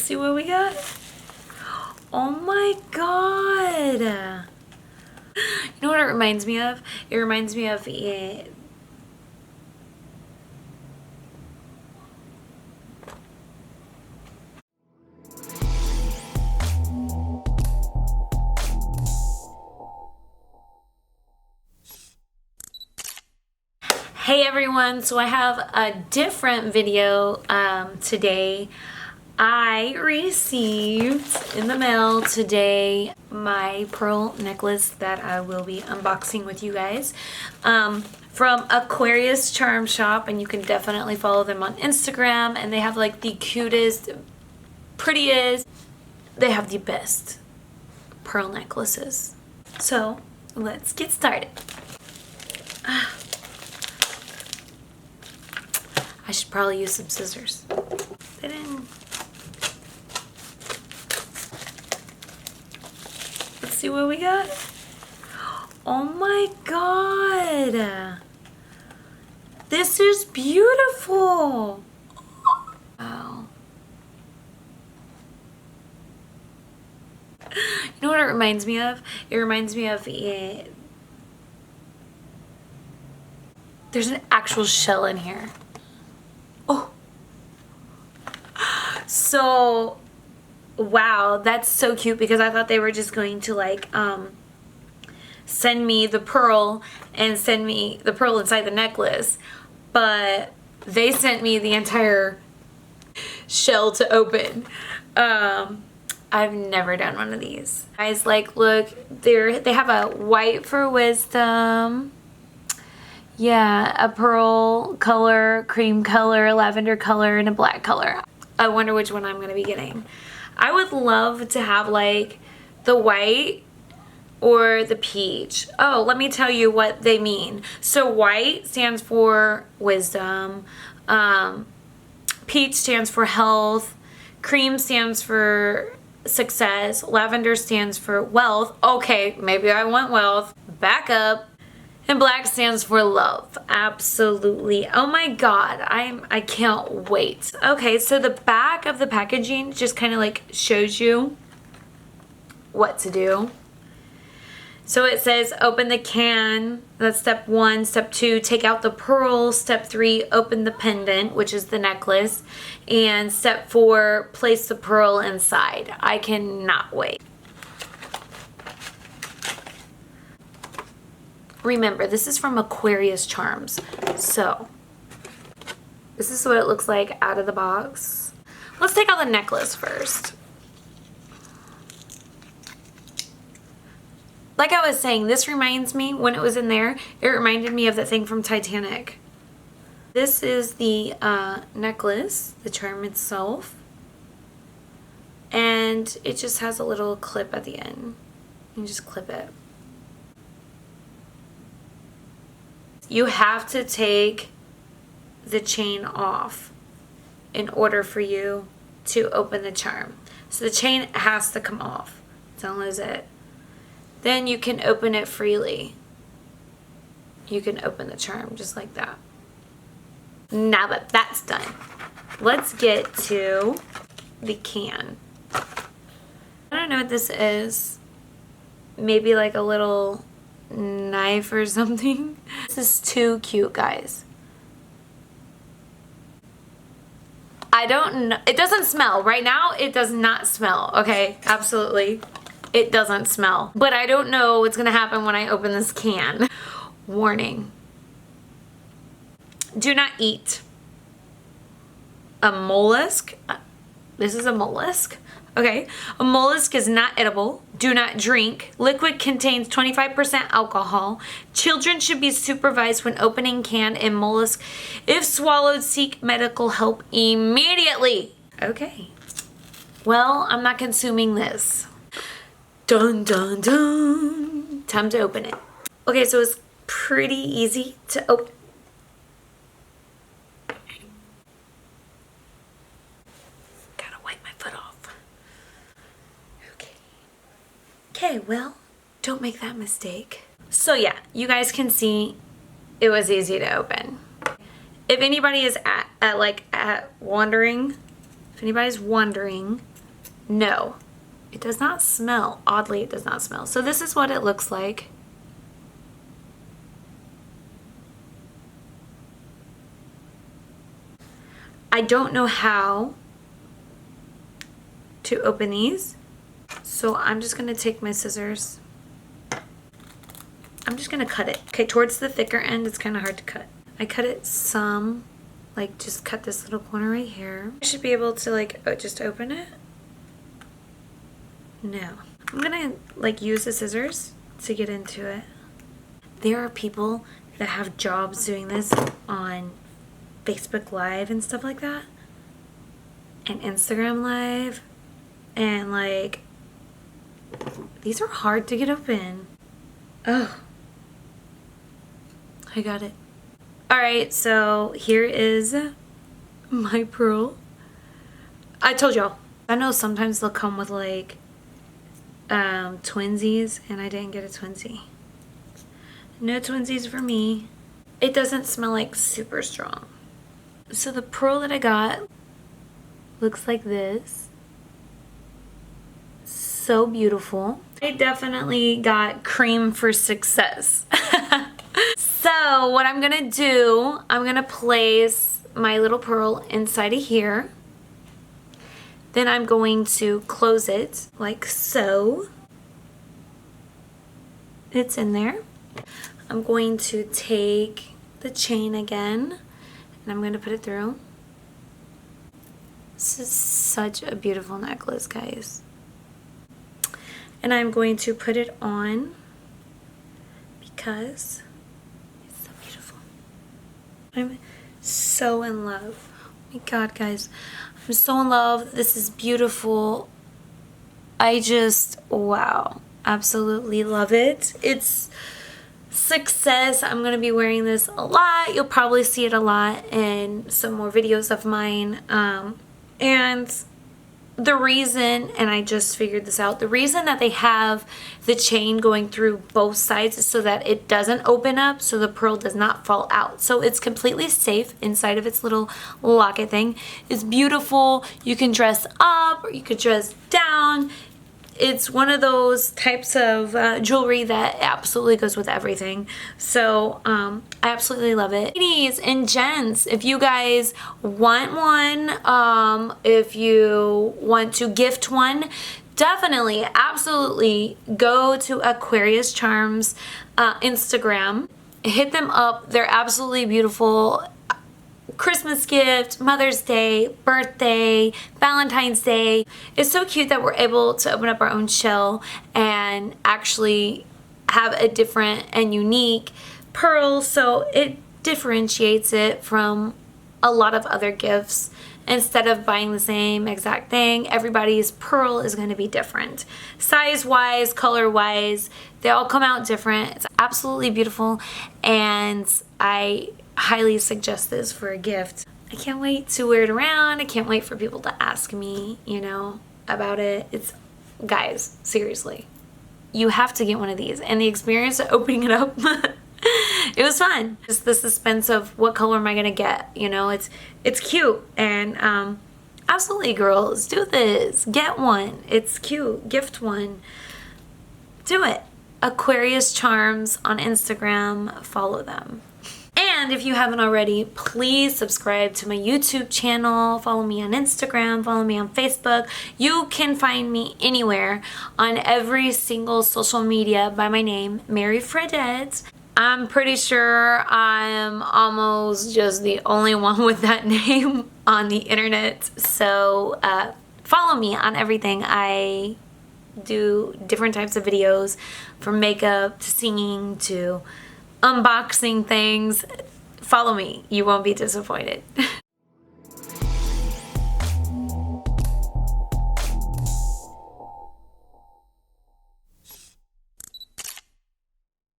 see what we got. Oh my god. You know what it reminds me of? It reminds me of it. Hey everyone, so I have a different video today. I received in the mail today my pearl necklace that I will be unboxing with you guys from Aquarius Charm Shop, and you can definitely follow them on Instagram, and they have like the cutest, prettiest, they have the best pearl necklaces. So let's get started. I should probably use some scissors. They didn't. Let's see what we got. Oh my god. This is beautiful. Wow. You know what it reminds me of? It reminds me of it. There's an actual shell in here. Oh, so wow, that's so cute, because I thought they were just going to like send me the pearl and send me the pearl inside the necklace, but they sent me the entire shell to open. I've never done one of these. Guys, like, look, they have a white for wisdom. Yeah, a pearl color, cream color, lavender color, and a black color. I wonder which one I'm going to be getting. I would love to have like the white or the peach. Oh, let me tell you what they mean. So white stands for wisdom. Peach stands for health. Cream stands for success. Lavender stands for wealth. Okay, maybe I want wealth. Back up. And black stands for love. Absolutely. Oh my god, I can't wait. Okay, so the back of the packaging just kind of like shows you what to do. So it says open the can. That's step 1. Step 2, take out the pearl. Step 3, open the pendant, which is the necklace. And step 4, place the pearl inside. I cannot wait. Remember, this is from Aquarius Charms. So, this is what it looks like out of the box. Let's take out the necklace first. Like I was saying, this reminds me, when it was in there, it reminded me of the thing from Titanic. This is the necklace, the charm itself. And it just has a little clip at the end. You can just clip it. You have to take the chain off in order for you to open the charm. So the chain has to come off. Don't lose it. Then you can open it freely. You can open the charm just like that. Now that that's done, let's get to the can. I don't know what this is. Maybe like a little knife or something. This is too cute, guys. I don't know. It doesn't smell. Right now, it does not smell. Okay, absolutely. It doesn't smell. But I don't know what's gonna happen when I open this can. Warning. Do not eat. A mollusk. This is a mollusk. Okay, a mollusk is not edible. Do not drink. Liquid contains 25% alcohol. Children should be supervised when opening can and mollusk. If swallowed, seek medical help immediately. Okay. Well, I'm not consuming this. Dun dun dun. Time to open it. Okay, so it's pretty easy to open. Okay, well, don't make that mistake. So yeah, you guys can see it was easy to open. If anybody is wondering, if anybody's wondering, No, it does not smell. Oddly, it does not smell. So this is what it looks like. I don't know how to open these, so I'm just gonna take my scissors. I'm just gonna cut it. Okay, towards the thicker end, it's kind of hard to cut. I cut it some, like just cut this little corner right here. I should be able to like just open it. No. I'm gonna like use the scissors to get into it. There are people that have jobs doing this on Facebook Live and stuff like that, and Instagram Live, and like these are hard to get open. Oh, I got it. Alright, so here is my pearl. I told y'all, I know sometimes they'll come with like twinsies, and I didn't get a twinsie. No twinsies for me. It doesn't smell like super strong. So the pearl that I got looks like this. So beautiful. I definitely got cream for success. So what I'm gonna do, I'm gonna place my little pearl inside of here. Then I'm going to close it like so. It's in there. I'm going to take the chain again, and I'm going to put it through. This is such a beautiful necklace, guys. And I'm going to put it on because it's so beautiful. I'm so in love. Oh my God, guys. I'm so in love. This is beautiful. I just, wow. Absolutely love it. It's success. I'm going to be wearing this a lot. You'll probably see it a lot in some more videos of mine. And the reason, and I just figured this out, the reason that they have the chain going through both sides is so that it doesn't open up, so the pearl does not fall out. So it's completely safe inside of its little locket thing. It's beautiful. You can dress up or you could dress down. It's one of those types of jewelry that absolutely goes with everything. So I absolutely love it. Ladies and gents, if you guys want one, if you want to gift one, definitely, absolutely go to Aquarius Charms Instagram. Hit them up. They're absolutely beautiful. Christmas gift, Mother's Day, birthday, Valentine's Day. It's so cute that we're able to open up our own shell and actually have a different and unique pearl, so it differentiates it from a lot of other gifts. Instead of buying the same exact thing, everybody's pearl is going to be different. Size-wise, color-wise, they all come out different. It's absolutely beautiful, and I highly suggest this for a gift. I can't wait to wear it around. I can't wait for people to ask me, you know, about it. It's, guys, seriously, you have to get one of these. And the experience of opening it up, it was fun. Just the suspense of what color am I gonna get, you know, it's cute. And absolutely, girls, do this. Get one. It's cute. Gift one. Do it. Aquarius Charms on Instagram. Follow them. And if you haven't already, please subscribe to my YouTube channel, follow me on Instagram, follow me on Facebook. You can find me anywhere on every single social media by my name, Mary Fredette. I'm pretty sure I'm almost just the only one with that name on the internet. So follow me on everything. I do different types of videos, from makeup to singing to unboxing things. Follow me. You won't be disappointed.